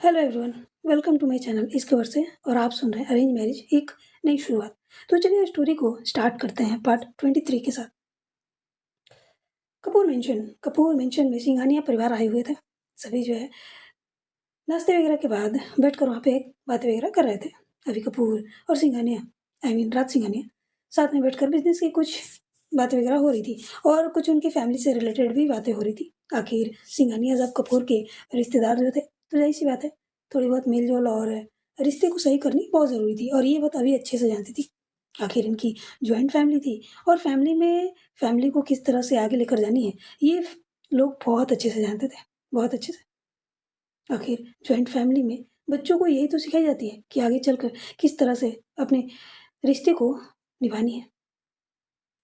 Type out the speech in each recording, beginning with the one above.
Hello everyone, welcome to my channel इसके वर्ष से। और आप सुन रहे हैं अरेंज मैरिज एक नई शुरुआत। तो चलिए स्टोरी को स्टार्ट करते हैं पार्ट 23 के साथ। कपूर मेंशन में सिंघानिया परिवार आए हुए थे। सभी जो है नाश्ते वगैरह के बाद बैठकर वहाँ पे बातें वगैरह कर रहे थे। अभी कपूर और सिंघानिया राज सिंघानिया साथ में बैठकर बिजनेस की कुछ बातें वगैरह हो रही थी और कुछ उनकी फैमिली से रिलेटेड भी बातें हो रही थी। आखिर सिंघानिया जब कपूर के रिश्तेदार जो थे तो जाहिर सी बात है थोड़ी बहुत मेल जोल और रिश्ते को सही करनी बहुत ज़रूरी थी और ये बात अभी अच्छे से जानती थी। आखिर इनकी जॉइंट फैमिली थी और फैमिली को किस तरह से आगे लेकर जानी है ये लोग बहुत अच्छे से जानते थे, बहुत अच्छे से। आखिर जॉइंट फैमिली में बच्चों को यही तो सिखाई जाती है कि आगे चलकर किस तरह से अपने रिश्ते को निभानी है।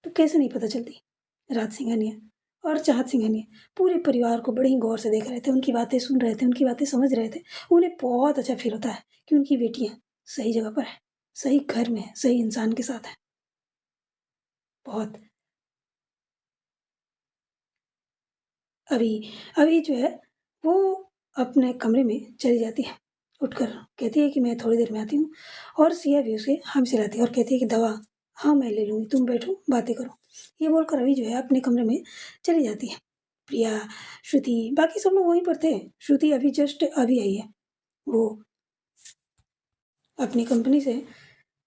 तो कैसे नहीं पता चलती। राज सिंघानिया और चाहत सिंघानिया पूरे परिवार को बड़े ही गौर से देख रहे थे, उनकी बातें सुन रहे थे, उनकी बातें समझ रहे थे। उन्हें बहुत अच्छा फील होता है कि उनकी बेटियां सही जगह पर है, सही घर में है, सही इंसान के साथ है। बहुत अभी अभी जो है वो अपने कमरे में चली जाती है, उठकर कहती है कि मैं थोड़ी देर में आती हूँ। और सिया भी उसे हम सिलाती है और कहती है कि दवा हाँ मैं ले लूँगी, तुम बैठो बातें करो। ये बोलकर अभी जो है अपने कमरे में चली जाती है। प्रिया, श्रुति, बाकी सब लोग वहीं पर थे। श्रुति अभी जस्ट अभी आई है। वो अपनी कंपनी से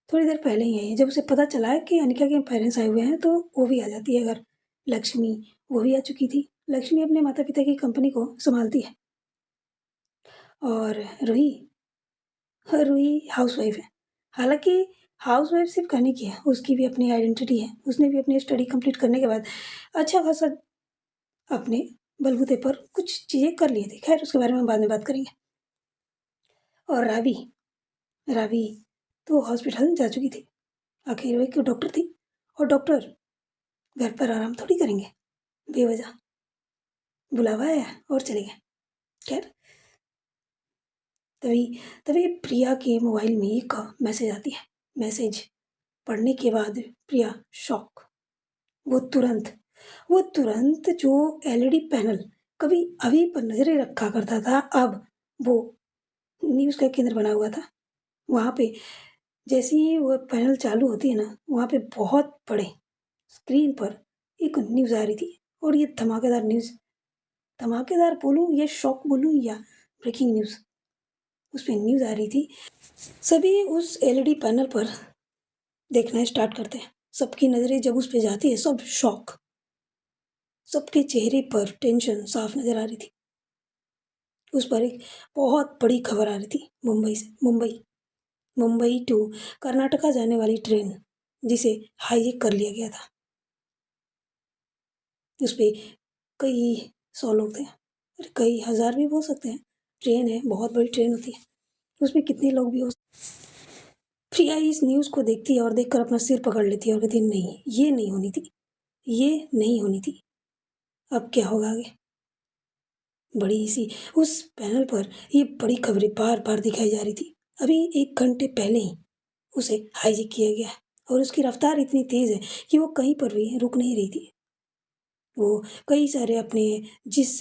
थोड़ी देर पहले ही आई है। जब उसे पता चला है कि अनिका के पेरेंट्स आए हुए हैं तो वो भी आ जाती है घर। लक्ष्मी वो भी आ चुकी थी। लक्ष्मी अपने माता पिता की कंपनी को संभालती है। और रूही, हाँ, रूही हाउसवाइफ है। हालांकि हाउसवाइफ सिर्फ कहने की है, उसकी भी अपनी आइडेंटिटी है। उसने भी अपनी स्टडी कंप्लीट करने के बाद अच्छा खासा अपने बलबूते पर कुछ चीज़ें कर ली थी। खैर उसके बारे में बाद में बात करेंगे। और रावी रावी तो हॉस्पिटल जा चुकी थी। आखिर वो एक डॉक्टर थी और डॉक्टर घर पर आराम थोड़ी करेंगे, बेवजह बुलावा आया और चले गए। खैर तभी तभी प्रिया के मोबाइल में एक मैसेज आती है। मैसेज पढ़ने के बाद प्रिया शॉक। वो तुरंत वो तुरंत जो एलईडी पैनल कभी अभी पर नजरें रखा करता था, अब वो न्यूज़ का केंद्र बना हुआ था। वहाँ पे जैसे ही वो पैनल चालू होती है ना, वहाँ पे बहुत बड़े स्क्रीन पर एक न्यूज़ आ रही थी। और ये धमाकेदार न्यूज़, धमाकेदार बोलूँ या शॉक बोलूँ या ब्रेकिंग न्यूज़, उस पे न्यूज़ आ रही थी। सभी उस एलईडी पैनल पर देखना स्टार्ट करते हैं। सबकी नज़रें जब उस पे जाती है, सब शॉक, सबके चेहरे पर टेंशन साफ नजर आ रही थी। उस पर एक बहुत बड़ी खबर आ रही थी मुंबई से। मुंबई टू कर्नाटका जाने वाली ट्रेन जिसे हाईजैक कर लिया गया था। उस पे कई सौ लोग थे, अरे कई हजार भी हो सकते हैं। ट्रेन है, बहुत बड़ी ट्रेन होती है, उसमें कितने लोग भी हो। प्रिया इस न्यूज़ को देखती है और देखकर अपना सिर पकड़ लेती है और कहती है नहीं, ये नहीं होनी थी, ये नहीं होनी थी। अब क्या होगा आगे। बड़ी सी उस पैनल पर ये बड़ी खबरें बार बार दिखाई जा रही थी। अभी 1 घंटे पहले ही उसे हाईजैक किया गया है और उसकी रफ्तार इतनी तेज़ है कि वो कहीं पर भी रुक नहीं रही थी। वो कई सारे अपने जिस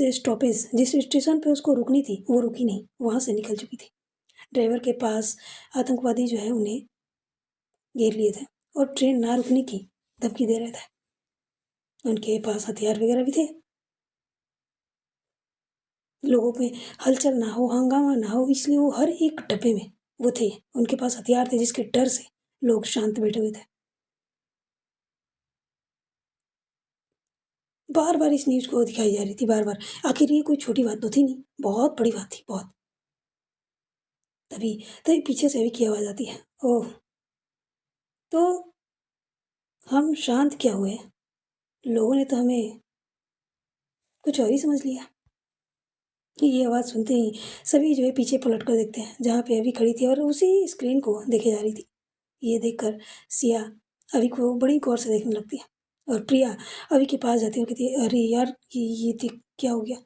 स्टेशन पे उसको रुकनी थी वो रुकी नहीं, वहाँ से निकल चुकी थी। ड्राइवर के पास आतंकवादी जो है उन्हें घेर लिए थे और ट्रेन ना रुकने की धमकी दे रहे थे। उनके पास हथियार वगैरह भी थे। लोगों में हलचल ना हो, हंगामा ना हो, इसलिए वो हर एक डब्बे में वो थे। उनके पास हथियार थे जिसके डर से लोग शांत बैठे हुए थे। बार बार इस न्यूज़ को दिखाई जा रही थी, बार बार। आखिर ये कोई छोटी बात तो थी नहीं, बहुत बड़ी बात थी, बहुत। तभी तभी पीछे से भी की आवाज़ आती है, ओह। तो हम शांत क्या हुए, लोगों ने तो हमें कुछ और ही समझ लिया। ये आवाज़ सुनते ही सभी जो है पीछे पलट कर देखते हैं जहाँ पे अभी खड़ी थी और उसी स्क्रीन को देखे जा रही थी। ये देखकर सिया अभी को बड़ी गौर से देखने लगती है और प्रिया अभी के पास जाती है और कहती है अरे यार ये देख क्या हो गया।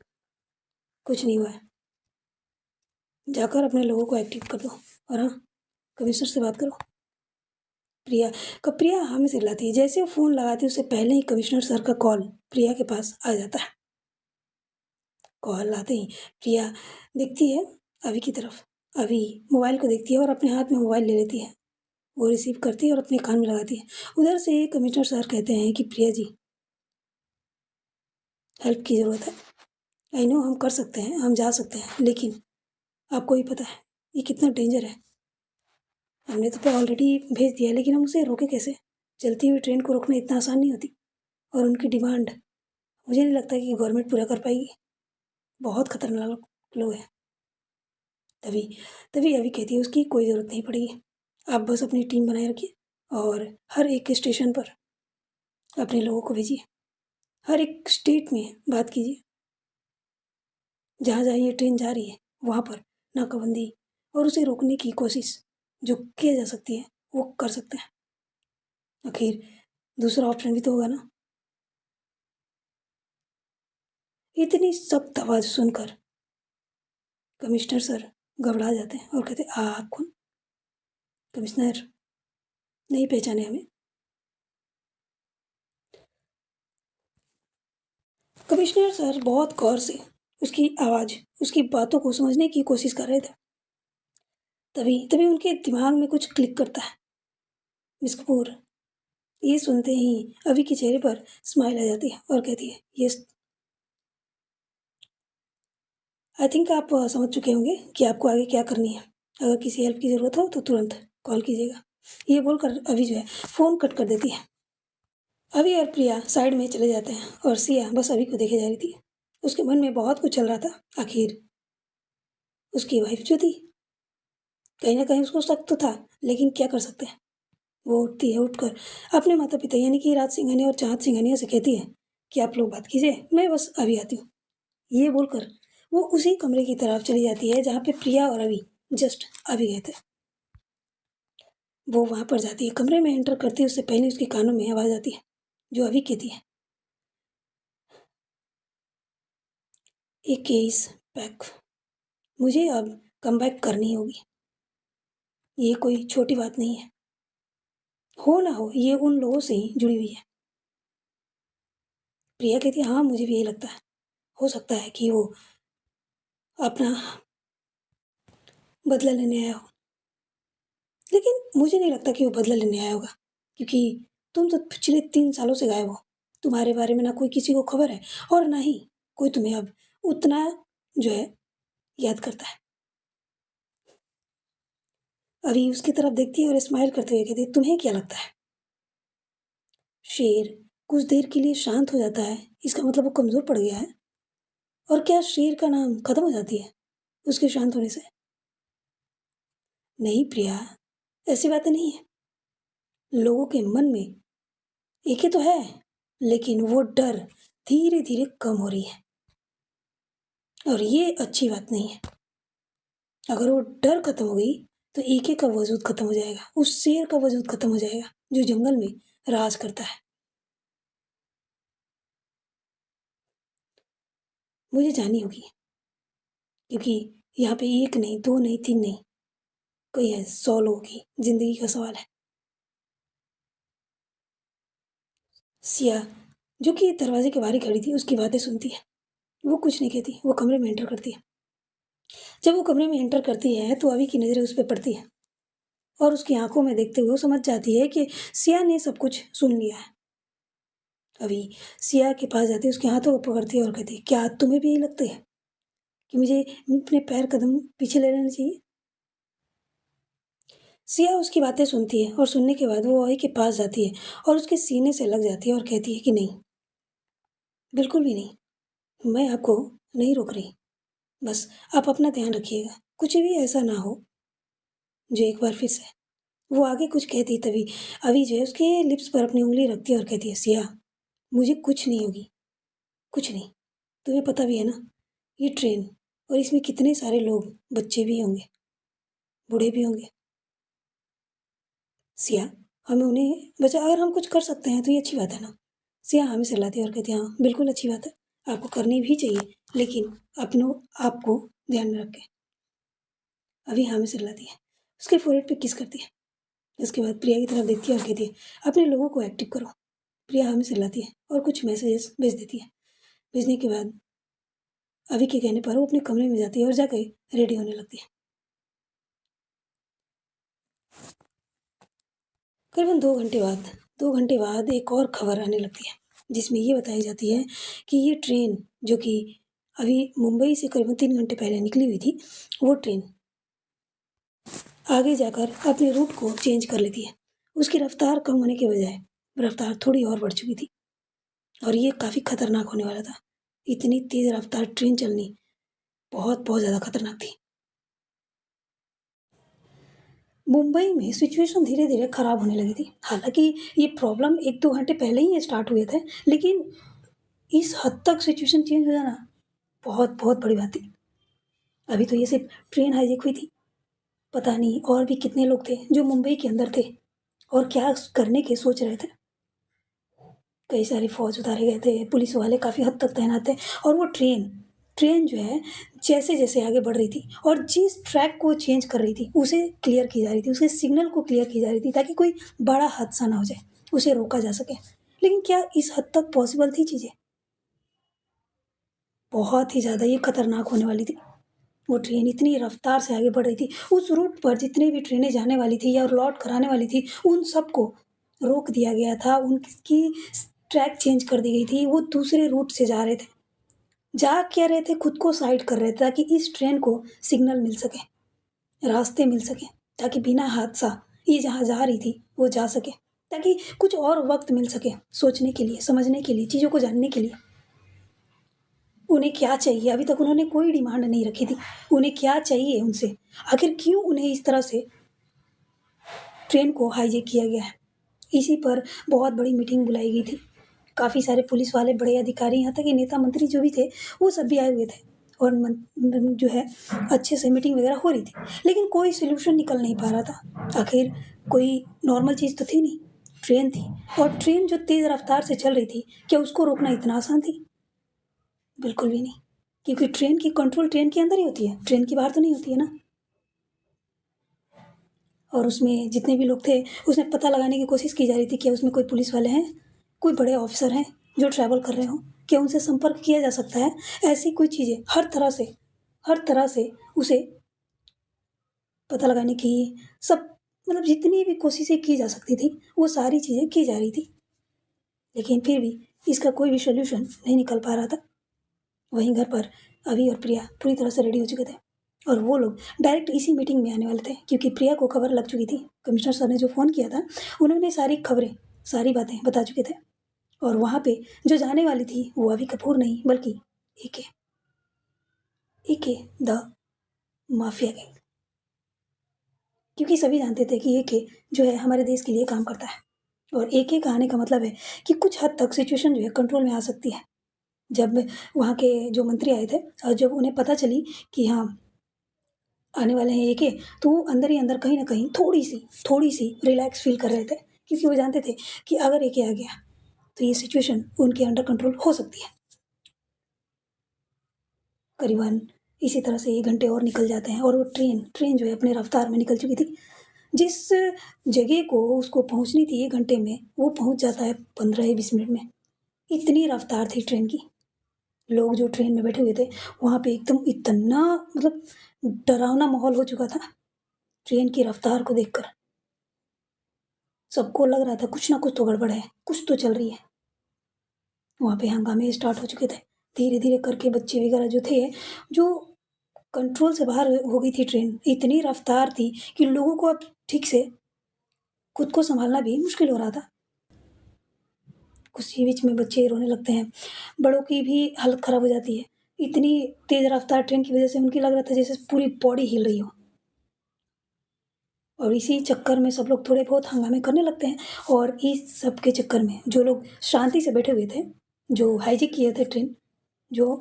कुछ नहीं हुआ है, जाकर अपने लोगों को एक्टिव कर दो और हाँ कमिश्नर से बात करो। प्रिया हमें चिल्लाती है। जैसे वो फ़ोन लगाती है उससे पहले ही कमिश्नर सर का कॉल प्रिया के पास आ जाता है। कॉल आते ही प्रिया देखती है अभी की तरफ। अभी मोबाइल को देखती है और अपने हाथ में मोबाइल ले लेती है। वो रिसीव करती है और अपने कान में लगाती है। उधर से कमिश्नर सर कहते हैं कि प्रिया जी, हेल्प की ज़रूरत है। आई नो हम कर सकते हैं, हम जा सकते हैं, लेकिन आपको ही पता है ये कितना डेंजर है। हमने तो ऑलरेडी भेज दिया है, लेकिन हम उसे रोके कैसे? चलती हुई ट्रेन को रोकना इतना आसान नहीं होती। और उनकी डिमांड मुझे नहीं लगता कि गवर्नमेंट पूरा कर पाएगी। बहुत खतरनाक लोग हैं। तभी तभी अभी कहती है उसकी कोई ज़रूरत नहीं पड़ेगी। आप बस अपनी टीम बनाए रखिए और हर एक स्टेशन पर अपने लोगों को भेजिए। हर एक स्टेट में बात कीजिए। जहाँ जहाँ ये ट्रेन जा रही है वहाँ पर नाकाबंदी और उसे रोकने की कोशिश जो किया जा सकती है वो कर सकते हैं। आखिर दूसरा ऑप्शन भी तो होगा ना। इतनी सख्त आवाज़ सुनकर कमिश्नर सर घबरा जाते हैं और कहते आप कौन? कमिश्नर नहीं पहचाने हमें? कमिश्नर सर बहुत गौर से उसकी आवाज़, उसकी बातों को समझने की कोशिश कर रहे थे। तभी तभी उनके दिमाग में कुछ क्लिक करता है। मिस कपूर ये सुनते ही अभी के चेहरे पर स्माइल आ जाती है और कहती है यस, आई थिंक आप समझ चुके होंगे कि आपको आगे क्या करनी है। अगर किसी हेल्प की ज़रूरत हो तो तुरंत कॉल कीजिएगा। ये बोलकर अभी जो है फ़ोन कट कर देती है। अभी और प्रिया साइड में चले जाते हैं और सिया बस अभी को देखे जा रही थी। उसके मन में बहुत कुछ चल रहा था। आखिर उसकी वाइफ जो थी, कहीं ना कहीं उसको शक तो था, लेकिन क्या कर सकते हैं। वो उठती है, उठकर अपने माता पिता यानी कि राज सिंघानिया और चाँद सिंघानिया से कहती है कि आप लोग बात कीजिए, मैं बस अभी आती हूँ। ये बोलकर वो उसी कमरे की तरफ चली जाती है जहाँ पे प्रिया और अभी जस्ट अभी गए थे। वो वहाँ पर जाती है, कमरे में एंटर करती है उससे पहले उसके कानों में आवाज़ आती है जो अभी कहती है ए केस बैक, मुझे अब कम बैक करनी होगी। ये कोई छोटी बात नहीं है। हो ना हो ये उन लोगों से ही जुड़ी हुई है। प्रिया कहती है हाँ मुझे भी यही लगता है। हो सकता है कि वो अपना बदला लेने आया हो, लेकिन मुझे नहीं लगता कि वो बदला लेने आया होगा, क्योंकि तुम तो पिछले 3 सालों से गायब हो। तुम्हारे बारे में ना कोई किसी को खबर है और ना ही कोई तुम्हें अब उतना जो है याद करता है। अभी उसकी तरफ देखती है और स्माइल करते हुए कहती है तुम्हें क्या लगता है? शेर कुछ देर के लिए शांत हो जाता है, इसका मतलब वो कमज़ोर पड़ गया है। और क्या शेर का नाम खत्म हो जाती है उसके शांत होने से? नहीं प्रिया, ऐसी बातें नहीं है। लोगों के मन में एक ही तो है, लेकिन वो डर धीरे धीरे कम हो रही है और ये अच्छी बात नहीं है। अगर वो डर खत्म हो गई तो एके का वजूद खत्म हो जाएगा, उस शेर का वजूद खत्म हो जाएगा जो जंगल में राज करता है। मुझे जानी होगी, क्योंकि यहाँ पे एक नहीं, दो नहीं, तीन नहीं, कई है 100 लोगों की जिंदगी का सवाल है। सिया जो कि दरवाजे के बाहर ही खड़ी थी उसकी बातें सुनती है। वो कुछ नहीं कहती, वो कमरे में एंटर करती है। जब वो कमरे में एंटर करती है तो अभी की नज़रें उस पर पड़ती है और उसकी आंखों में देखते हुए वो समझ जाती है कि सिया ने सब कुछ सुन लिया है। अभी सिया के पास जाती है, उसके हाथों को पकड़ती है और कहती है क्या तुम्हें भी यही लगता है कि मुझे अपने पैर कदम पीछे ले लेने चाहिए? सिया उसकी बातें सुनती है और सुनने के बाद वो अभी के पास जाती है और उसके सीने से लग जाती है और कहती है कि नहीं, बिल्कुल भी नहीं, मैं आपको नहीं रोक रही। बस आप अपना ध्यान रखिएगा, कुछ भी ऐसा ना हो जो एक बार फिर से। वो आगे कुछ कहती तभी अभी जो है उसके लिप्स पर अपनी उंगली रखती है और कहती है सिया, मुझे कुछ नहीं होगी, कुछ नहीं। तुम्हें पता भी है ना ये ट्रेन, और इसमें कितने सारे लोग, बच्चे भी होंगे, बूढ़े भी होंगे। सिया, हमें उन्हें बचा, अगर हम कुछ कर सकते हैं तो ये अच्छी बात है ना। सिया हमें सलाहती है और कहती है हाँ बिल्कुल अच्छी बात है, आपको करनी भी चाहिए, लेकिन अपनों आपको ध्यान में रख के। अभी हमें सलाहती है, उसके फोrehead पे किस करती है। उसके बाद प्रिया की तरफ देखती है और कहती है अपने लोगों को एक्टिव करो। प्रिया हमें चिल्लाती है और कुछ मैसेजेस भेज देती है। भेजने के बाद अभी के कहने पर वो अपने कमरे में जाती है और जाके रेडी होने लगती है। करीबन 2 घंटे बाद एक और खबर आने लगती है, जिसमें ये बताई जाती है कि ये ट्रेन जो कि अभी मुंबई से करीबन 3 घंटे पहले निकली हुई थी, वो ट्रेन आगे जाकर अपने रूट को चेंज कर लेती है। उसकी रफ्तार कम होने के बजाय रफ्तार थोड़ी और बढ़ चुकी थी और ये काफ़ी खतरनाक होने वाला था। इतनी तेज़ रफ्तार ट्रेन चलनी बहुत ज़्यादा खतरनाक थी। मुंबई में सिचुएशन धीरे-धीरे खराब होने लगी थी। हालाँकि ये प्रॉब्लम 1-2 घंटे पहले ही स्टार्ट हुए थे, लेकिन इस हद तक सिचुएशन चेंज हो जाना बहुत बड़ी बात थी। अभी तो ये सिर्फ ट्रेन हाईजैक हुई थी, पता नहीं और भी कितने लोग थे जो मुंबई के अंदर थे और क्या करने की सोच रहे थे। कई सारी फ़ौज उतारे गए थे, पुलिस वाले काफ़ी हद तक तैनात थे और वो ट्रेन जो है जैसे-जैसे आगे बढ़ रही थी और जिस ट्रैक को चेंज कर रही थी, उसे क्लियर की जा रही थी, उसके सिग्नल को क्लियर की जा रही थी ताकि कोई बड़ा हादसा ना हो जाए, उसे रोका जा सके। लेकिन क्या इस हद तक पॉसिबल थी चीज़ें? बहुत ही ज़्यादा ये खतरनाक होने वाली थी। वो ट्रेन इतनी रफ्तार से आगे बढ़ रही थी, उस रूट पर जितनी भी ट्रेनें जाने वाली थी या लौट कर आने वाली थी, उन सबको रोक दिया गया था, उनकी ट्रैक चेंज कर दी गई थी, वो दूसरे रूट से जा रहे थे। जा क्या रहे थे, खुद को साइड कर रहे थे ताकि इस ट्रेन को सिग्नल मिल सके, रास्ते मिल सकें, ताकि बिना हादसा ये जहाँ जा रही थी, वो जा सके, ताकि कुछ और वक़्त मिल सके सोचने के लिए, समझने के लिए, चीज़ों को जानने के लिए। उन्हें क्या चाहिए? अभी तक उन्होंने कोई डिमांड नहीं रखी थी। उन्हें क्या चाहिए उनसे? आखिर क्यों उन्हें इस तरह से ट्रेन को हाईजैक किया गया है? इसी पर बहुत बड़ी मीटिंग बुलाई गई थी। काफ़ी सारे पुलिस वाले, बड़े अधिकारी, यहाँ तक कि नेता मंत्री जो भी थे, वो सब भी आए हुए थे और जो है अच्छे से मीटिंग वगैरह हो रही थी। लेकिन कोई सॉल्यूशन निकल नहीं पा रहा था। आखिर कोई नॉर्मल चीज़ तो थी नहीं, ट्रेन थी और ट्रेन जो तेज़ रफ्तार से चल रही थी, क्या उसको रोकना इतना आसान थी? बिल्कुल भी नहीं, क्योंकि ट्रेन की कंट्रोल ट्रेन के अंदर ही होती है, ट्रेन के बाहर तो नहीं होती है ना। और उसमें जितने भी लोग थे, उसमें पता लगाने की कोशिश की जा रही थी, क्या उसमें कोई पुलिस वाले हैं, कोई बड़े ऑफिसर हैं जो ट्रैवल कर रहे हों, क्या उनसे संपर्क किया जा सकता है? ऐसी कोई चीज़ें हर तरह से उसे पता लगाने की सब, मतलब जितनी भी कोशिशें की जा सकती थी, वो सारी चीज़ें की जा रही थी। लेकिन फिर भी इसका कोई भी सॉल्यूशन नहीं निकल पा रहा था। वहीं घर पर अभी और प्रिया पूरी तरह से रेडी हो चुके थे और वो लोग डायरेक्ट इसी मीटिंग में आने वाले थे, क्योंकि प्रिया को खबर लग चुकी थी। कमिश्नर सर ने जो फ़ोन किया था, उन्होंने सारी खबरें, सारी बातें बता चुके थे और वहाँ पे जो जाने वाली थी वो अभी कपूर नहीं, बल्कि एके एके द माफिया गैंग। क्योंकि सभी जानते थे कि एके जो है हमारे देश के लिए काम करता है और एके का आने का मतलब है कि कुछ हद तक सिचुएशन जो है कंट्रोल में आ सकती है। जब वहाँ के जो मंत्री आए थे और जब उन्हें पता चली कि हाँ आने वाले हैं एके, तो वो अंदर ही अंदर कहीं न कहीं थोड़ी-सी रिलैक्स फ़ील कर रहे थे, क्योंकि वो जानते थे कि अगर एके आ गया, तो ये सिचुएशन उनके अंडर कंट्रोल हो सकती है। करीबन इसी तरह से 1 घंटे और निकल जाते हैं और वो ट्रेन जो है अपने रफ़्तार में निकल चुकी थी। जिस जगह को उसको पहुँचनी थी 1 घंटे में, वो पहुँच जाता है 15 या 20 मिनट में। इतनी रफ़्तार थी ट्रेन की। लोग जो ट्रेन में बैठे हुए थे, वहाँ पे एकदम इतना, मतलब डरावना माहौल हो चुका था, ट्रेन की रफ़्तार को देखकर। सबको लग रहा था कुछ ना कुछ तो गड़बड़ है, कुछ तो चल रही है। वहाँ पे हंगामे स्टार्ट हो चुके थे। धीरे-धीरे करके बच्चे वगैरह जो थे, जो कंट्रोल से बाहर हो गई थी ट्रेन। इतनी रफ़्तार थी कि लोगों को अब ठीक से खुद को सँभालना भी मुश्किल हो रहा था। उसी बीच में बच्चे रोने लगते हैं, बड़ों की भी हालत ख़राब हो जाती है। इतनी तेज़ रफ़्तार ट्रेन की वज़ह से उनकी लग रहा था जैसे पूरी बॉडी हिल रही हो। और इसी चक्कर में सब लोग थोड़े बहुत हंगामे करने लगते हैं और इस सब के चक्कर में जो लोग शांति से बैठे हुए थे, जो हाईजैक किए थे ट्रेन, जो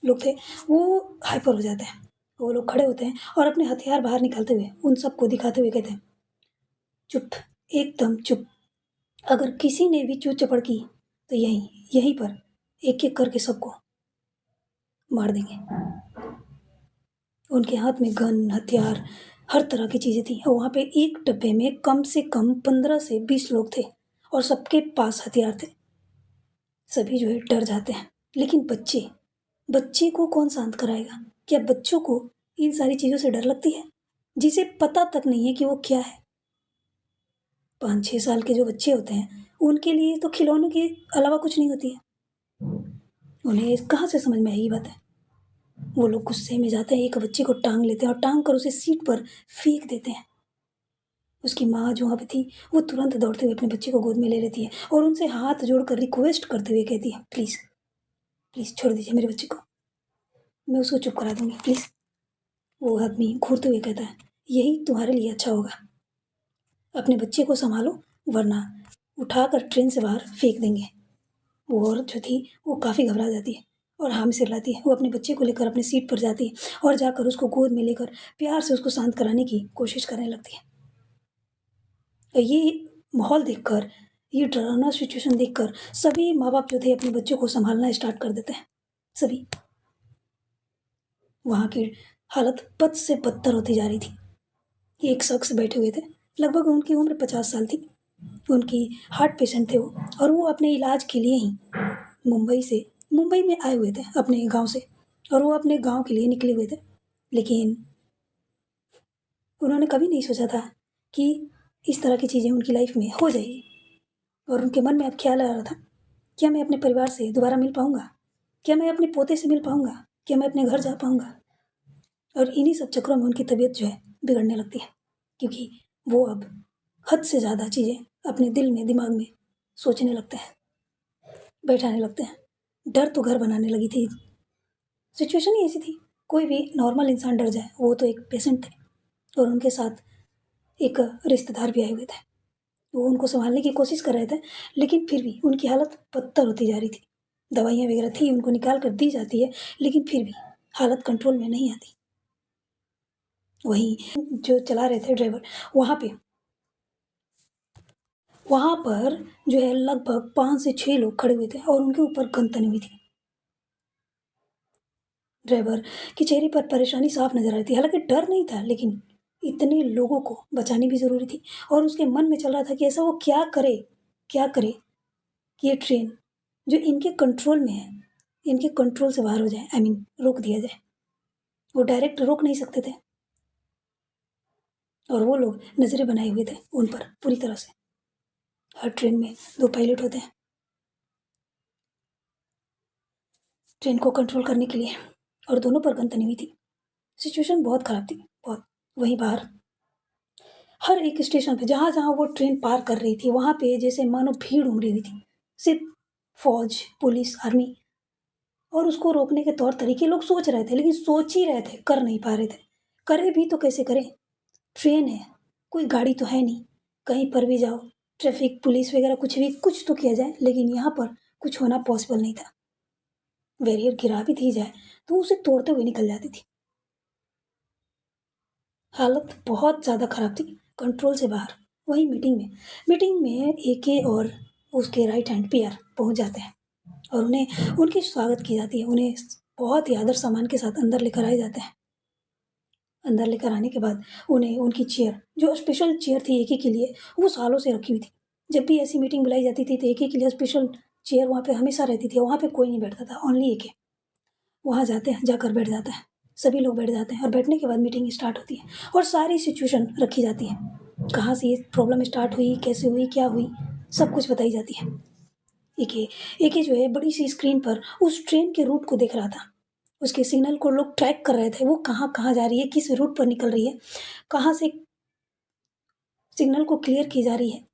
लोग थे, वो हाइपर हो जाते हैं। वो लोग खड़े होते हैं और अपने हथियार बाहर निकालते हुए उन सबको दिखाते हुए कहते हैं, चुप, एकदम चुप। अगर किसी ने भी चूँ-चपड़ की तो यहीं पर एक-एक करके सबको मार देंगे। उनके हाथ में गन, हथियार, हर तरह की चीज़ें थी और वहाँ पे एक डब्बे में कम से कम 15 से 20 लोग थे और सबके पास हथियार थे। सभी जो है डर जाते हैं, लेकिन बच्चे बच्चे को कौन शांत कराएगा? क्या बच्चों को इन सारी चीज़ों से डर लगती है, जिसे पता तक नहीं है कि वो क्या है? 5-6 साल के जो बच्चे होते हैं, उनके लिए तो खिलौनों के अलावा कुछ नहीं होती है। उन्हें कहाँ से समझ में आएगी बातें? वो लोग गुस्से में जाते हैं, एक बच्चे को टांग लेते हैं और टांग कर उसे सीट पर फेंक देते हैं। उसकी माँ जो वहाँ पे थी, वो तुरंत दौड़ते हुए अपने बच्चे को गोद में ले लेती है और उनसे हाथ जोड़कर रिक्वेस्ट करते हुए कहती है, प्लीज़ प्लीज़ छोड़ दीजिए मेरे बच्चे को, मैं उसको चुप करा दूंगी, प्लीज़। वो आदमी घूरते हुए कहता है, यही तुम्हारे लिए अच्छा होगा, अपने बच्चे को संभालो, वरना उठाकर ट्रेन से बाहर फेंक देंगे। वो औरत जो थी, वो काफ़ी घबरा जाती है और हाँ में सिर हिलाती है। वो अपने बच्चे को लेकर अपनी सीट पर जाती है और जाकर उसको गोद में लेकर प्यार से उसको शांत कराने की कोशिश करने लगती है। ये माहौल देखकर, ये डरावना सिचुएशन देखकर सभी माँ-बाप जो थे अपने बच्चों को सँभालना स्टार्ट कर देते हैं, सभी। वहाँ की हालत बद से बदतर होती जा रही थी। एक शख्स बैठे हुए थे, लगभग उनकी उम्र 50 साल थी। उनकी हार्ट पेशेंट थे वो, और वो अपने इलाज के लिए ही मुंबई में आए हुए थे अपने गाँव से, और वो अपने गाँव के लिए निकले हुए थे। लेकिन उन्होंने कभी नहीं सोचा था कि इस तरह की चीज़ें उनकी लाइफ में हो जाएगी। और उनके मन में अब ख्याल आ रहा था, क्या मैं अपने परिवार से दोबारा मिल पाऊँगा? क्या मैं अपने पोते से मिल पाऊँगा? क्या मैं अपने घर जा पाऊँगा? और इन्हीं सब चक्करों में उनकी तबीयत जो है बिगड़ने लगती है, क्योंकि वो अब हद से ज़्यादा चीज़ें अपने दिल में, दिमाग में सोचने लगते हैं, बैठाने लगते हैं। डर तो घर बनाने लगी थी। सिचुएशन ही ऐसी थी, कोई भी नॉर्मल इंसान डर जाए। वो तो एक पेशेंट थे और उनके साथ एक रिश्तेदार भी आए हुए थे। वो उनको सँभालने की कोशिश कर रहे थे, लेकिन फिर भी उनकी हालत बदतर होती जा रही थी। दवाइयाँ वगैरह थी, उनको निकाल कर दी जाती है, लेकिन फिर भी हालत कंट्रोल में नहीं आती। वहीं जो चला रहे थे ड्राइवर, वहाँ पे वहाँ पर जो है लगभग 5 से 6 लोग खड़े हुए थे और उनके ऊपर गन तनी हुई थी। ड्राइवर के चेहरे पर परेशानी साफ नज़र आ रही थी। हालाँकि डर नहीं था, लेकिन इतने लोगों को बचानी भी ज़रूरी थी और उसके मन में चल रहा था कि ऐसा वो क्या करे कि ये ट्रेन जो इनके कंट्रोल में है, इनके कंट्रोल से बाहर हो जाए, आई मीन रोक दिया जाए। वो डायरेक्ट रोक नहीं सकते थे और वो लोग नज़रें बनाए हुए थे उन पर पूरी तरह से। हर ट्रेन में 2 पायलट होते हैं ट्रेन को कंट्रोल करने के लिए, और दोनों पर गन तनी हुई थी। सिचुएशन बहुत ख़राब थी, बहुत। वहीं बाहर हर एक स्टेशन पे जहाँ-जहाँ वो ट्रेन पार कर रही थी, वहाँ पे जैसे मानो भीड़ उमड़ी हुई थी। सिर्फ़ फ़ौज, पुलिस, आर्मी, और उसको रोकने के तौर तरीके लोग सोच रहे थे, लेकिन सोच ही रहे थे, कर नहीं पा रहे थे। करें भी तो कैसे करें? ट्रेन है, कोई गाड़ी तो है नहीं, कहीं पर भी जाओ, ट्रैफ़िक पुलिस वगैरह कुछ भी, कुछ तो किया जाए, लेकिन यहाँ पर कुछ होना पॉसिबल नहीं था। बैरियर गिरा भी दी जाए, तो उसे तोड़ते हुए निकल जाती थी। हालत बहुत ज़्यादा ख़राब थी, कंट्रोल से बाहर। वहीं मीटिंग में एके और उसके राइट हैंड पीआर पहुँच जाते हैं और उन्हें उनकी स्वागत की जाती है। उन्हें बहुत ही आदर सम्मान के साथ अंदर लेकर आए जाते हैं। अंदर लेकर आने के बाद उन्हें उनकी चेयर, जो स्पेशल चेयर थी एके के लिए, वो सालों से रखी हुई थी। जब भी ऐसी मीटिंग बुलाई जाती थी, तो एके के लिए स्पेशल चेयर वहाँ पे हमेशा रहती थी। वहाँ पे कोई नहीं बैठता था, ओनली एके। वहाँ जाते हैं, जाकर बैठ जाता है। सभी लोग बैठ जाते हैं और बैठने के बाद मीटिंग स्टार्ट होती है और सारी सिचुएशन रखी जाती है। कहाँ से ये प्रॉब्लम स्टार्ट हुई, कैसे हुई, क्या हुई, सब कुछ बताई जाती है। एके एके जो है बड़ी सी स्क्रीन पर उस ट्रेन के रूट को देख रहा था। उसके सिग्नल को लोग ट्रैक कर रहे थे, वो कहाँ-कहाँ जा रही है, किस रूट पर निकल रही है, कहाँ से सिग्नल को क्लियर की जा रही है।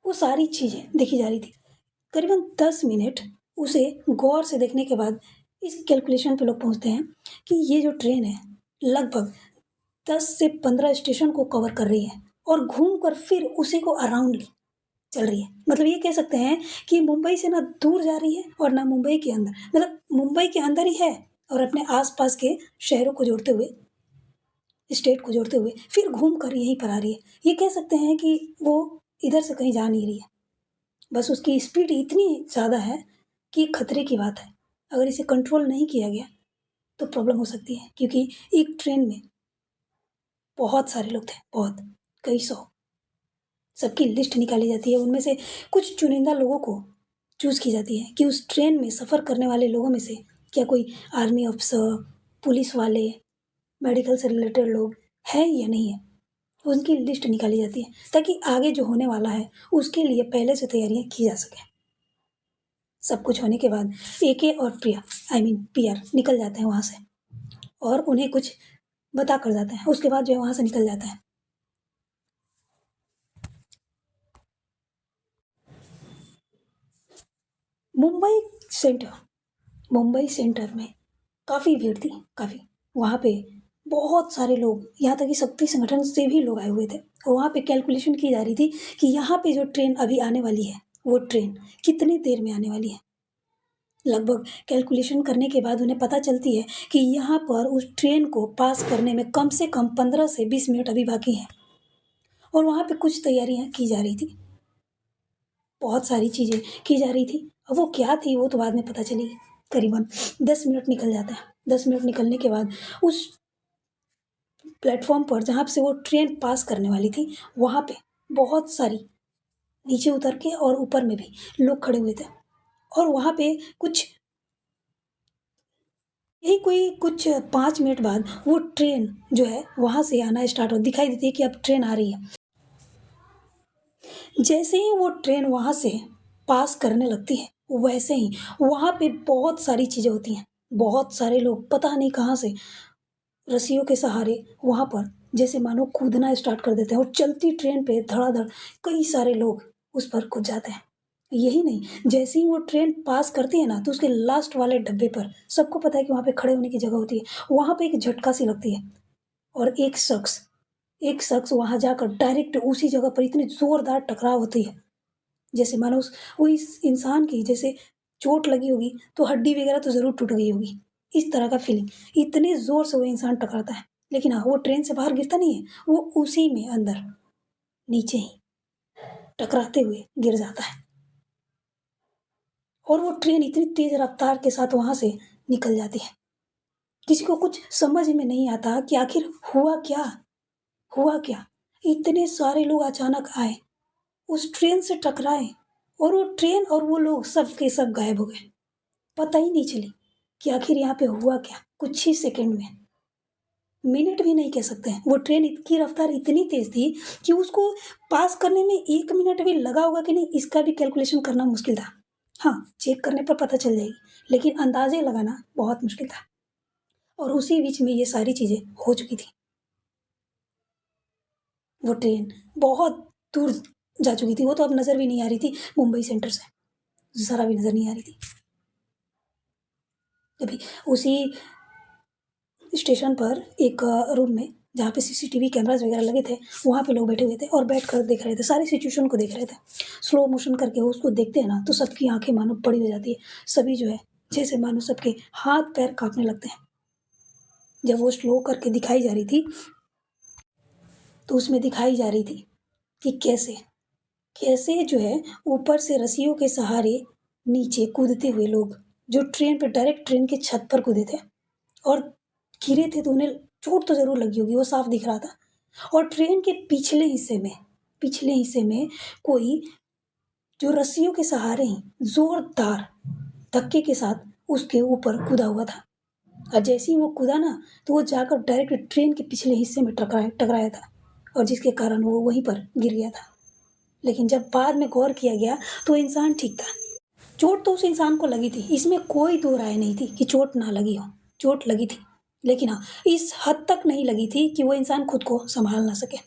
वो सारी चीज़ें देखी जा रही थी। करीबन 10 मिनट उसे गौर से देखने के बाद इस कैलकुलेशन पे लोग पहुँचते हैं कि ये जो ट्रेन है, लगभग 10 से 15 स्टेशन को कवर कर रही है और घूम कर फिर उसी को अराउंड चल रही है। मतलब ये कह सकते हैं कि मुंबई से ना दूर जा रही है और ना मुंबई के अंदर, मतलब मुंबई के अंदर ही है और अपने आस-पास के शहरों को जोड़ते हुए, स्टेट को जोड़ते हुए फिर घूम कर यहीं पर आ रही है। ये कह सकते हैं कि वो इधर से कहीं जा नहीं रही है। बस उसकी स्पीड इतनी ज़्यादा है कि खतरे की बात है। अगर इसे कंट्रोल नहीं किया गया तो प्रॉब्लम हो सकती है, क्योंकि एक ट्रेन में बहुत सारे लोग थे, बहुत, कई सौ। सबकी लिस्ट निकाली जाती है, उनमें से कुछ चुनिंदा लोगों को चूज़ की जाती है कि उस ट्रेन में सफ़र करने वाले लोगों में से क्या कोई आर्मी अफ़सर, पुलिस वाले, मेडिकल से रिलेटेड लोग हैं या नहीं है। उनकी लिस्ट निकाली जाती है ताकि आगे जो होने वाला है उसके लिए पहले से तैयारियाँ की जा सकें। सब कुछ होने के बाद एके और प्रिया पीआर निकल जाते हैं वहाँ से और उन्हें कुछ बता कर जाते हैं। उसके बाद जो है वहाँ से निकल जाता है। मुंबई सेंटर मुंबई सेंटर में काफ़ी भीड़ थी, काफ़ी। वहाँ पे बहुत सारे लोग, यहाँ तक कि शक्ति संगठन से भी लोग आए हुए थे और वहाँ पे कैलकुलेशन की जा रही थी कि यहाँ पे जो ट्रेन अभी आने वाली है वो ट्रेन कितनी देर में आने वाली है। लगभग कैलकुलेशन करने के बाद उन्हें पता चलती है कि यहाँ पर उस ट्रेन को पास करने में कम से कम 15 से 20 मिनट अभी बाकी हैं और वहाँ पे कुछ तैयारियाँ की जा रही थी। बहुत सारी चीज़ें की जा रही थी। अब वो क्या थी वो तो बाद में पता चलेगी। करीबन 10 मिनट निकल जाता है। 10 मिनट निकलने के बाद उस प्लेटफ़ॉर्म पर जहाँ से वो ट्रेन पास करने वाली थी, वहाँ पे बहुत सारी नीचे उतर के और ऊपर में भी लोग खड़े हुए थे और वहाँ पे कुछ यही कोई कुछ 5 मिनट बाद वो ट्रेन जो है वहाँ से आना स्टार्ट हो दिखाई देती है कि अब ट्रेन आ रही है। जैसे ही वो ट्रेन वहाँ से पास करने लगती है, वैसे ही वहाँ पे बहुत सारी चीज़ें होती हैं। बहुत सारे लोग पता नहीं कहाँ से रस्सियों के सहारे वहाँ पर जैसे मानो कूदना स्टार्ट कर देते हैं और चलती ट्रेन पे धड़ाधड़ कई सारे लोग उस पर कूद जाते हैं। यही नहीं, जैसे ही वो ट्रेन पास करती है ना, तो उसके लास्ट वाले डब्बे पर सबको पता है कि वहाँ पे खड़े होने की जगह होती है। वहाँ पे एक झटका सी लगती है और एक शख्स वहाँ जाकर डायरेक्ट उसी जगह पर इतनी ज़ोरदार टकराव होती है, जैसे मानो वो इस इंसान की जैसे चोट लगी होगी, तो हड्डी वगैरह तो ज़रूर टूट गई होगी। इस तरह का फीलिंग, इतने ज़ोर से वो इंसान टकराता है। लेकिन हाँ, वो ट्रेन से बाहर गिरता नहीं है, वो उसी में अंदर नीचे ही टकराते हुए गिर जाता है और वो ट्रेन इतनी तेज़ रफ़्तार के साथ वहाँ से निकल जाती है। किसी को कुछ समझ में नहीं आता कि आखिर हुआ क्या? हुआ क्या? इतने सारे लोग अचानक आए, उस ट्रेन से टकराए और वो ट्रेन और वो लोग सब के सब गायब हो गए। पता ही नहीं चली कि आखिर यहाँ पे हुआ क्या? कुछ ही सेकंड में, मिनट भी नहीं कह सकते हैं। वो ट्रेन की रफ़्तार इतनी तेज़ थी कि उसको पास करने में 1 मिनट भी लगा होगा कि नहीं, इसका भी कैलकुलेशन करना मुश्किल था। हाँ, चेक करने पर पता चल जाएगी, लेकिन अंदाज़े लगाना बहुत मुश्किल था और उसी बीच में ये सारी चीज़ें हो चुकी थी। वो ट्रेन बहुत दूर जा चुकी थी, वो तो अब नज़र भी नहीं आ रही थी मुंबई सेंटर से, ज़रा भी नज़र नहीं आ रही थी। तभी उसी स्टेशन पर एक रूम में जहाँ पे सीसीटीवी कैमराज़ वगैरह लगे थे, वहाँ पे लोग बैठे हुए थे और बैठकर देख रहे थे, सारी सिचुएशन को देख रहे थे। स्लो मोशन करके वो उसको देखते हैं ना, तो सबकी आँखें मानो बड़ी हो जाती है। सभी जो है, जैसे मानो सबके हाथ-पैर काँपने लगते हैं। जब वो स्लो करके दिखाई जा रही थी, तो उसमें दिखाई जा रही थी कि कैसे कैसे जो है ऊपर से रस्सियों के सहारे नीचे कूदते हुए लोग, जो ट्रेन पे डायरेक्ट ट्रेन के छत पर कूदे थे और गिरे थे तो उन्हें चोट तो ज़रूर लगी होगी, वो साफ दिख रहा था। और ट्रेन के पिछले हिस्से में कोई जो रस्सियों के सहारे ही ज़ोरदार धक्के के साथ उसके ऊपर कूदा हुआ था और जैसे ही वो कूदा ना, तो वो जाकर डायरेक्ट ट्रेन के पिछले हिस्से में टकराया टकराया था और जिसके कारण वो वहीं पर गिर गया था। लेकिन जब बाद में गौर किया गया तो इंसान ठीक था। चोट तो उस इंसान को लगी थी, इसमें कोई दो राय नहीं थी कि चोट ना लगी हो, चोट लगी थी। लेकिन हाँ, इस हद तक नहीं लगी थी कि वो इंसान खुद को संभाल ना सके।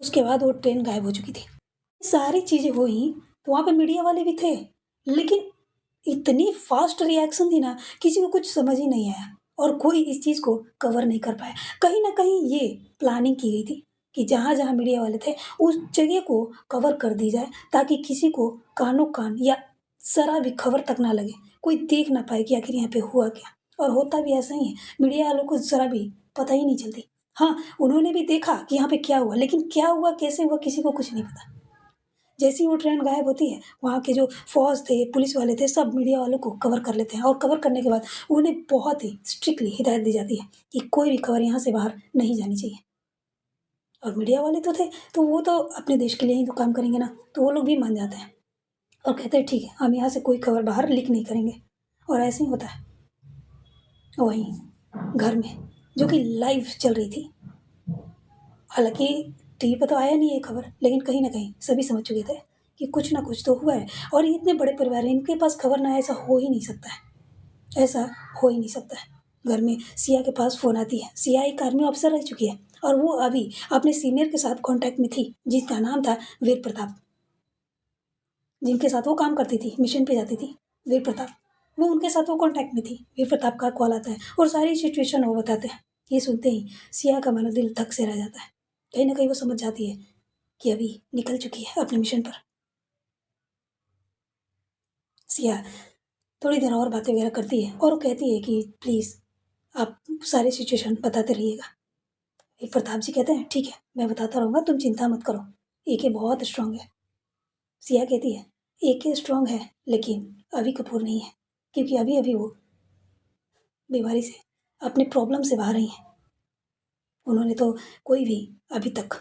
उसके बाद वो ट्रेन गायब हो चुकी थी। सारी चीज़ें हुई तो वहाँ पे मीडिया वाले भी थे, लेकिन इतनी फास्ट रिएक्शन थी ना, किसी को कुछ समझ ही नहीं आया और कोई इस चीज़ को कवर नहीं कर पाया। कहीं न कहीं ये प्लानिंग की गई थी कि जहाँ-जहाँ मीडिया वाले थे, उस जगह को कवर कर दी जाए ताकि किसी को कानो-कान या ज़रा भी खबर तक ना लगे। कोई देख ना पाए कि आखिर यहाँ पे हुआ क्या? और होता भी ऐसा ही है, मीडिया वालों को ज़रा भी पता ही नहीं चलती। हाँ, उन्होंने भी देखा कि यहाँ पे क्या हुआ, लेकिन क्या हुआ, कैसे हुआ, किसी को कुछ नहीं पता। जैसे ही वो ट्रेन गायब होती है, वहाँ के जो फ़ौज थे, पुलिस वाले थे, सब मीडिया वालों को कवर कर लेते हैं और कवर करने के बाद उन्हें बहुत ही स्ट्रिक्टली हिदायत दी जाती है कि कोई भी खबर यहाँ से बाहर नहीं जानी चाहिए। और मीडिया वाले तो थे, तो वो तो अपने देश के लिए ही तो काम करेंगे ना, तो वो लोग भी मान जाते हैं। और कहते हैं ठीक है, हम यहाँ से कोई खबर बाहर लीक नहीं करेंगे। और ऐसे ही होता है। वहीं घर में जो कि लाइव चल रही थी, हालांकि टीवी पर तो आया नहीं ये खबर, लेकिन कहीं ना कहीं सभी समझ चुके थे कि कुछ ना कुछ तो हुआ है। और ये इतने बड़े परिवार हैं, इनके पास खबर ना है, ऐसा हो ही नहीं सकता है, ऐसा हो ही नहीं सकता है। घर में सिया के पास फ़ोन आती है। सिया एक आर्मी ऑफिसर रह चुकी है और वो अभी अपने सीनियर के साथ कांटेक्ट में थी, जिसका नाम था वीर प्रताप, जिनके साथ वो काम करती थी, मिशन पे जाती थी, वीर प्रताप। वो उनके साथ वो कांटेक्ट में थी। वीर प्रताप का कॉल आता है और सारी सिचुएशन वो बताते हैं। ये सुनते ही सिया का मानो दिल धक से रह जाता है। कहीं ना कहीं वो समझ जाती है कि अभी निकल चुकी है अपने मिशन पर। सिया थोड़ी देर और बातें वगैरह करती है और वो कहती है कि प्लीज़ आप सारी सिचुएशन बताते रहिएगा। एक प्रताप जी कहते हैं ठीक है, मैं बताता रहूँगा, तुम चिंता मत करो, एके बहुत स्ट्रांग है। सिया कहती है एके स्ट्रांग है, लेकिन अभी कपूर नहीं है, क्योंकि अभी अभी वो बीमारी से, अपने प्रॉब्लम से बाहर आई हैं। उन्होंने तो कोई भी अभी तक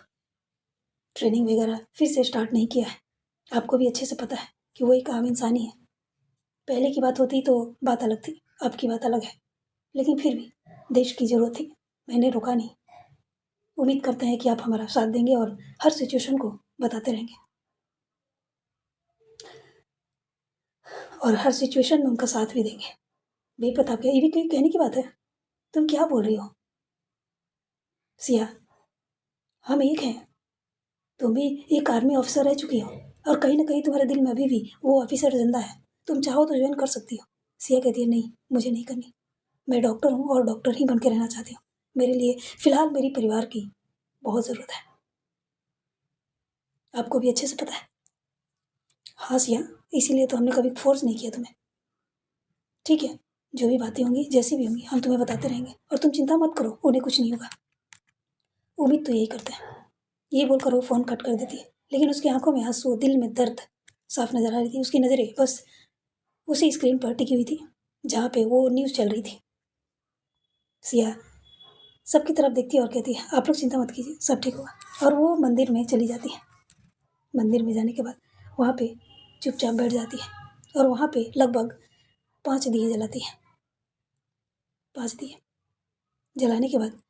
ट्रेनिंग वगैरह फिर से स्टार्ट नहीं किया है। आपको भी अच्छे से पता है कि वो एक आम इंसान ही है। पहले की बात होती तो बात अलग थी, अब की बात अलग है, लेकिन फिर भी देश की ज़रूरत थी, मैंने रोका नहीं। उम्मीद करते हैं कि आप हमारा साथ देंगे और हर सिचुएशन को बताते रहेंगे, और हर सिचुएशन में उनका साथ भी देंगे। बेप्रताप क्या, ये भी कोई कहने की बात है? तुम क्या बोल रही हो सिया? हम एक हैं, तुम भी एक आर्मी ऑफिसर रह चुकी हो, और कहीं ना कहीं तुम्हारे दिल में अभी भी वो ऑफिसर जिंदा है। तुम चाहो तो ज्वाइन कर सकती हो। सिया कहती है नहीं, मुझे नहीं करनी। मैं डॉक्टर हूँ और डॉक्टर ही बन के रहना चाहती हूँ। मेरे लिए फिलहाल मेरी परिवार की बहुत ज़रूरत है, आपको भी अच्छे से पता है। हाँ सिया, इसीलिए तो हमने कभी फोर्स नहीं किया तुम्हें। ठीक है, जो भी बातें होंगी, जैसी भी होंगी, हम तुम्हें बताते रहेंगे, और तुम चिंता मत करो, उन्हें कुछ नहीं होगा। उम्मीद तो यही करते हैं। ये बोलकर वो फ़ोन कट कर देती है, लेकिन उसकी आंखों में आंसू, दिल में दर्द साफ नजर आ रही थी। उसकी नज़रें बस उसी स्क्रीन पर टिकी हुई थी जहाँ पे वो न्यूज़ चल रही थी। सिया सबकी तरफ देखती है और कहती है आप लोग चिंता मत कीजिए, सब ठीक होगा। और वो मंदिर में चली जाती है। मंदिर में जाने के बाद वहाँ पे चुपचाप बैठ जाती है और वहाँ पे लगभग 5 दिए जलाती है। 5 दिए जलाने के बाद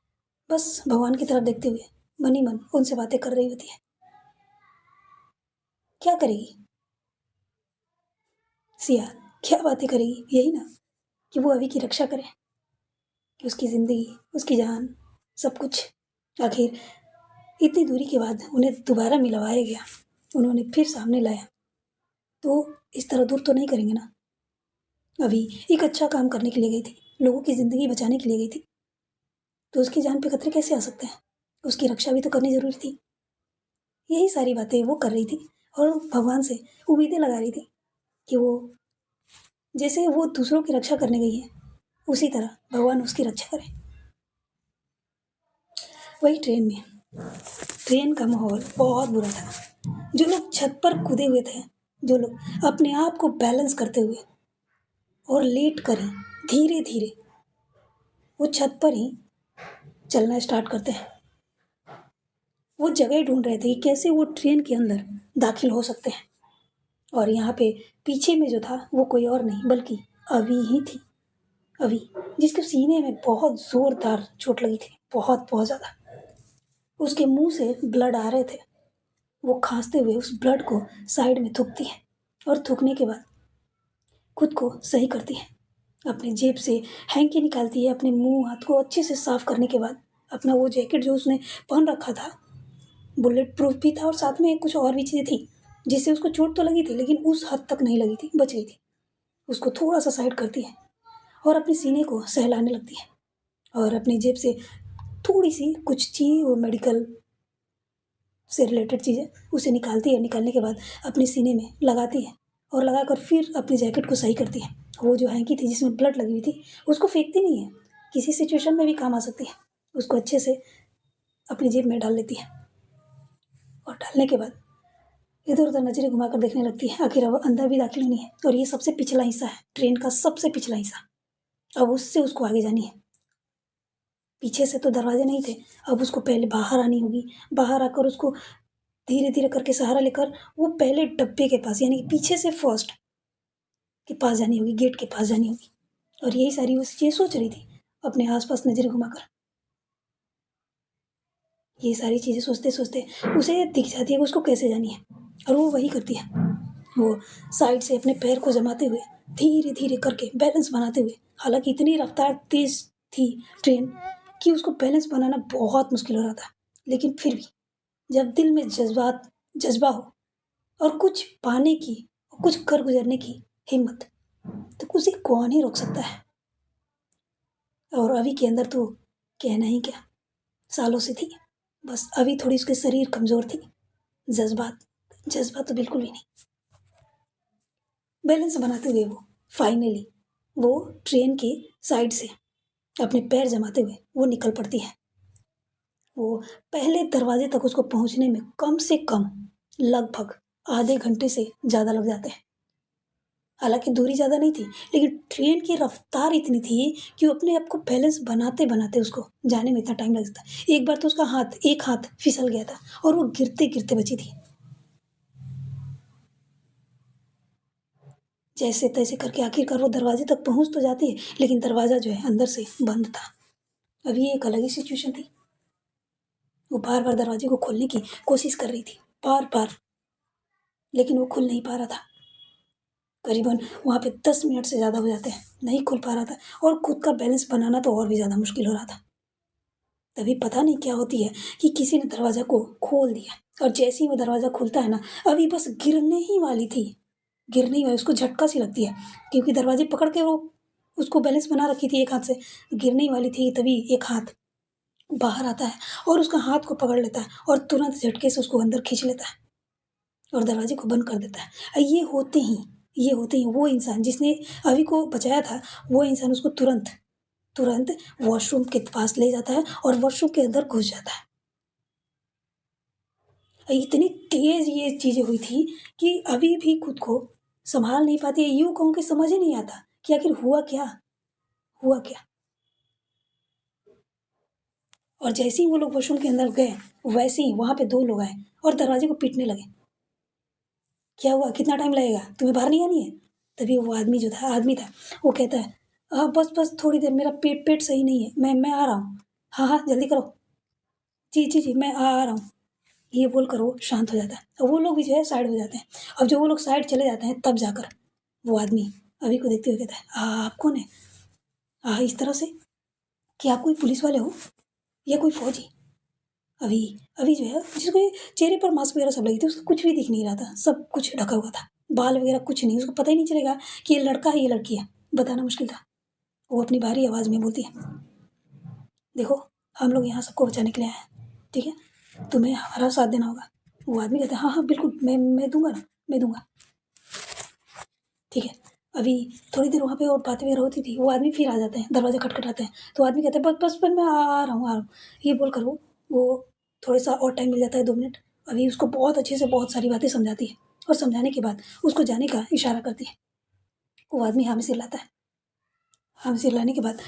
बस भगवान की तरफ देखते हुए मन ही मन उनसे बातें कर रही होती है। क्या करेगी सिया? क्या बातें करेगी? यही ना, कि वो अभी की रक्षा करे, कि उसकी ज़िंदगी, उसकी जान, सब कुछ। आखिर इतनी दूरी के बाद उन्हें दोबारा मिलवाया गया, उन्होंने फिर सामने लाया, तो इस तरह दूर तो नहीं करेंगे ना। अभी एक अच्छा काम करने के लिए गई थी, लोगों की ज़िंदगी बचाने के लिए गई थी, तो उसकी जान पे खतरे कैसे आ सकते हैं? उसकी रक्षा भी तो करनी ज़रूरी थी। यही सारी बातें वो कर रही थी और भगवान से उम्मीदें लगा रही थी कि वो, जैसे वो दूसरों की रक्षा करने गई है, उसी तरह भगवान उसकी रक्षा करे। वही ट्रेन में, ट्रेन का माहौल बहुत बुरा था। जो लोग छत पर कूदे हुए थे, जो लोग अपने आप को बैलेंस करते हुए और लेट कर ही धीरे धीरे वो छत पर ही चलना स्टार्ट करते हैं। वो जगह ढूंढ रहे थे कि कैसे वो ट्रेन के अंदर दाखिल हो सकते हैं। और यहाँ पे पीछे में जो था वो कोई और नहीं बल्कि अभी ही थी। अभी, जिसके सीने में बहुत जोरदार चोट लगी थी, बहुत बहुत ज़्यादा। उसके मुंह से ब्लड आ रहे थे। वो खांसते हुए उस ब्लड को साइड में थूकती है और थूकने के बाद खुद को सही करती है। अपने जेब से हैंकी निकालती है, अपने मुंह हाथ को अच्छे से साफ करने के बाद अपना वो जैकेट जो उसने पहन रखा था, बुलेट प्रूफ भी था और साथ में कुछ और भी चीज़ें थी जिससे उसको चोट तो लगी थी, लेकिन उस हद तक नहीं लगी थी, बच गई थी। उसको थोड़ा सा साइड करती है और अपने सीने को सहलाने लगती है और अपनी जेब से थोड़ी सी कुछ चीज़, वो मेडिकल से रिलेटेड चीज़ें, उसे निकालती है। निकालने के बाद अपने सीने में लगाती है और लगाकर फिर अपनी जैकेट को सही करती है। वो जो हैंकी थी जिसमें ब्लड लगी हुई थी, उसको फेंकती नहीं है, किसी सिचुएशन में भी काम आ सकती है। उसको अच्छे से अपनी जेब में डाल लेती है और डालने के बाद इधर उधर नजरें घुमाकर देखने लगती है, आखिर अब अंदर भी दाखिल नहीं है। और ये सबसे पिछला हिस्सा है, ट्रेन का सबसे पिछला हिस्सा। अब उससे उसको आगे जानी है। पीछे से तो दरवाजे नहीं थे, अब उसको पहले बाहर आनी होगी। बाहर आकर उसको धीरे धीरे करके सहारा लेकर वो पहले डब्बे के पास, यानी कि पीछे से फर्स्ट के पास जानी होगी, गेट के पास जानी होगी। और यही सारी वो चीज़ें सोच रही थी अपने आसपास नजरें घुमाकर। ये सारी चीज़ें सोचते सोचते उसे दिख जाती है कि उसको कैसे जानी है, और वो वही करती है। वो साइड से अपने पैर को जमाते हुए धीरे धीरे करके बैलेंस बनाते हुए, हालांकि इतनी रफ्तार तेज थी ट्रेन कि उसको बैलेंस बनाना बहुत मुश्किल हो रहा था, लेकिन फिर भी जब दिल में जज्बा हो और कुछ पाने की, कुछ कर गुजरने की हिम्मत, तो उसे कौन ही रोक सकता है। और अभी के अंदर तो कहना ही क्या, सालों से थी, बस अभी थोड़ी उसके शरीर कमजोर थी, जज्बात जज्बात तो बिल्कुल भी नहीं। बैलेंस बनाते हुए वो फाइनली वो ट्रेन के साइड से अपने पैर जमाते हुए वो निकल पड़ती है। वो पहले दरवाजे तक उसको पहुंचने में कम से कम लगभग आधे घंटे से ज़्यादा लग जाते हैं। हालांकि दूरी ज़्यादा नहीं थी, लेकिन ट्रेन की रफ्तार इतनी थी कि वो अपने आप को बैलेंस बनाते बनाते उसको जाने में इतना टाइम लग जाता। एक बार तो उसका एक हाथ फिसल गया था और वो गिरते गिरते बची थी। जैसे तैसे करके आखिरकार वो दरवाजे तक पहुंच तो जाती है, लेकिन दरवाज़ा जो है अंदर से बंद था। अभी एक अलग ही सिचुएशन थी। वो बार बार दरवाजे को खोलने की कोशिश कर रही थी, बार बार, लेकिन वो खुल नहीं पा रहा था। करीबन वहाँ पे 10 मिनट से ज़्यादा हो जाते हैं, नहीं खुल पा रहा था, और खुद का बैलेंस बनाना तो और भी ज़्यादा मुश्किल हो रहा था। तभी पता नहीं क्या होती है कि किसी ने दरवाज़ा को खोल दिया, और जैसे ही वो दरवाज़ा खुलता है ना, अभी बस गिरने ही वाली थी, गिरने ही वाली, उसको झटका सी लगती है, क्योंकि दरवाजे पकड़ के वो उसको बैलेंस बना रखी थी एक हाथ से, गिरने ही वाली थी, तभी एक हाथ बाहर आता है और उसका हाथ को पकड़ लेता है और तुरंत झटके से उसको अंदर खींच लेता है और दरवाजे को बंद कर देता है। ये होते ही वो इंसान जिसने अभी को बचाया था, वो इंसान उसको तुरंत तुरंत वॉशरूम के पास ले जाता है और वॉशरूम के अंदर घुस जाता है। इतनी तेज ये चीजें हुई थी कि अभी भी खुद को संभाल नहीं पाती है, यूं कहूं कि समझ ही नहीं आता कि आखिर हुआ क्या। और जैसे ही वो लोग वॉशरूम के अंदर गए, वैसे ही वहां पे दो लोग आए और दरवाजे को पीटने लगे। क्या हुआ, कितना टाइम लगेगा, तुम्हें बाहर नहीं आनी है? तभी वो आदमी था, वो कहता है, बस बस थोड़ी देर, मेरा पेट पेट सही नहीं है, मैं आ रहा हूँ। हाँ हाँ जल्दी करो, जी जी जी मैं आ रहा हूँ। ये बोलकर वो शांत हो जाता है, और वो लोग भी जो है साइड हो जाते हैं। अब जब वो लोग साइड चले जाते हैं, तब जाकर वो आदमी अभी को देखते हुए कहता है, आप कौन है? इस तरह से कि आप कोई पुलिस वाले हो या कोई फौजी? अभी अभी जो है जिसको चेहरे पर मास्क वगैरह सब लगी थी, उसका कुछ भी दिख नहीं रहा था, सब कुछ ढका हुआ था, बाल वगैरह कुछ नहीं, उसको पता ही नहीं चलेगा कि ये लड़का है ये लड़की है, बताना मुश्किल था। वो अपनी भारी आवाज़ में बोलती है, देखो हम लोग यहाँ सबको बचाने के लिए आए हैं, ठीक है, तुम्हें हमारा साथ देना होगा। वो आदमी कहता है, हाँ हाँ बिल्कुल, मैं दूंगा ना, मैं दूंगा, ठीक है। अभी थोड़ी देर वहाँ पे और बातें वगैरह होती थी, वो आदमी फिर आ जाते हैं, दरवाजा खटखटाते हैं, तो आदमी कहता है, बस बस बस मैं आ रहा हूँ। ये बोलकर वो थोड़ा सा और टाइम मिल जाता है, 2 मिनट। अभी उसको बहुत अच्छे से बहुत सारी बातें समझाती है, और समझाने के बाद उसको जाने का इशारा करती है। वो आदमी हाँ में सिर लाता है। हाँ में सिर लाने के बाद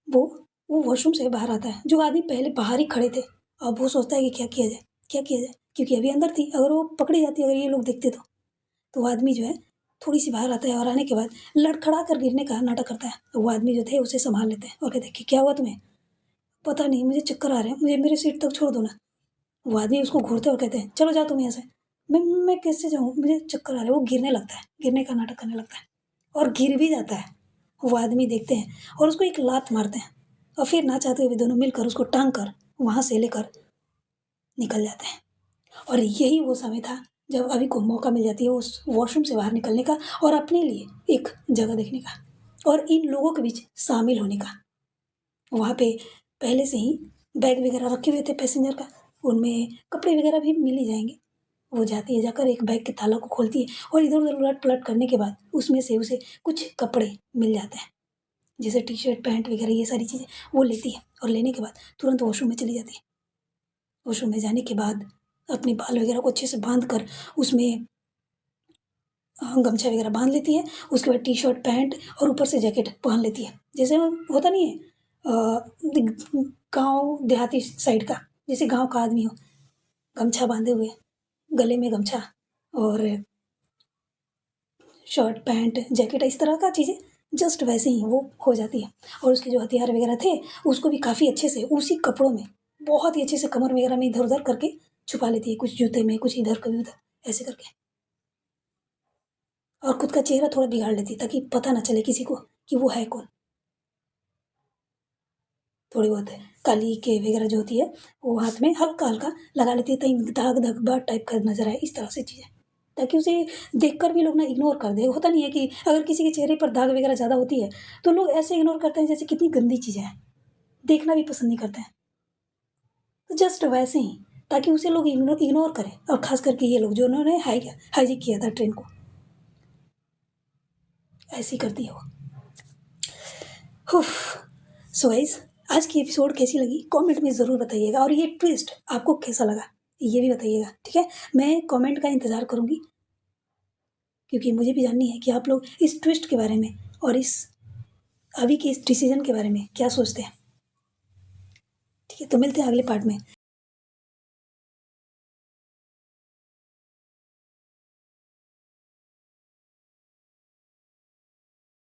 वो वो वॉशरूम से बाहर आता है। जो आदमी पहले बाहर ही खड़े थे, अब वो सोचता है कि क्या किया जाए, क्योंकि अभी अंदर थी, अगर वो पकड़ी जाती, अगर ये लोग देखते तो वो आदमी जो है थोड़ी सी बाहर आता है, और आने के बाद लड़खड़ा कर गिरने का नाटक करता है। तो वो आदमी जो थे उसे संभाल लेते हैं और कहते हैं कि क्या हुआ तुम्हें? पता नहीं, मुझे चक्कर आ रहे हैं, मुझे मेरे सीट तक छोड़ दो ना। वो आदमी उसको घूरते और कहते हैं, चलो जाओ तुम यहाँ से। मैं कैसे जाऊँ, मुझे चक्कर आ रहे हैं। वो गिरने लगता है, गिरने का नाटक करने लगता है, और गिर भी जाता है। वो आदमी देखते हैं और उसको एक लात मारते हैं, और फिर ना चाहते हुए दोनों मिलकर उसको टांग कर वहाँ से लेकर निकल जाते हैं। और यही वो समय था जब अभी को मौका मिल जाती है उस वॉशरूम से बाहर निकलने का, और अपने लिए एक जगह देखने का, और इन लोगों के बीच शामिल होने का। वहाँ पे पहले से ही बैग वगैरह रखे हुए थे पैसेंजर का, उनमें कपड़े वगैरह भी मिल ही जाएंगे। वो जाती है, जाकर एक बैग के ताला को खोलती है, और इधर उधर उलट पलट करने के बाद उसमें से उसे कुछ कपड़े मिल जाते हैं, जैसे टी शर्ट पैंट वगैरह, ये सारी चीज़ें वो लेती है, और लेने के बाद तुरंत वॉशरूम में चली जाती है। वॉशरूम में जाने के बाद अपने बाल वगैरह को अच्छे से बांध कर उसमें गमछा वगैरह बांध लेती है। उसके बाद टी शर्ट पैंट और ऊपर से जैकेट पहन लेती है, जैसे होता नहीं है गांव देहाती साइड का, जैसे गांव का आदमी हो, गमछा बांधे हुए, गले में गमछा और शर्ट पैंट जैकेट इस तरह का चीज़ें जस्ट वैसे ही वो हो जाती है। और उसके जो हथियार वगैरह थे उसको भी काफ़ी अच्छे से उसी कपड़ों में बहुत ही अच्छे से कमर वगैरह में इधर उधर करके छुपा लेती है, कुछ जूते में, कुछ इधर कभी उधर ऐसे करके, और खुद का चेहरा थोड़ा बिगाड़ लेती ताकि पता ना चले किसी को कि वो है कौन। थोड़ी बहुत काली के वगैरह जो होती है वो हाथ में हल्का हल्का लगा लेती है ताकि दाग धब्बा टाइप का नजर आए, इस तरह से चीज़ें, ताकि उसे देखकर भी लोग ना इग्नोर कर दे। होता नहीं है कि अगर किसी के चेहरे पर दाग वगैरह ज़्यादा होती है तो लोग ऐसे इग्नोर करते हैं जैसे कितनी गंदी चीज़ें हैं, देखना भी पसंद नहीं करते हैं। तो जस्ट वैसे ही ताकि उसे लोग इग्नोर करें, और खास करके ये लोग जो उन्होंने हाईजैक किया था ट्रेन को, ऐसी करती है वो। सो गाइस, आज की एपिसोड कैसी लगी कमेंट में ज़रूर बताइएगा, और ये ट्विस्ट आपको कैसा लगा ये भी बताइएगा, ठीक है। मैं कमेंट का इंतज़ार करूँगी क्योंकि मुझे भी जाननी है कि आप लोग इस ट्विस्ट के बारे में और इस अभी के इस डिसीजन के बारे में क्या सोचते हैं। ठीक है, तो मिलते हैं अगले पार्ट में।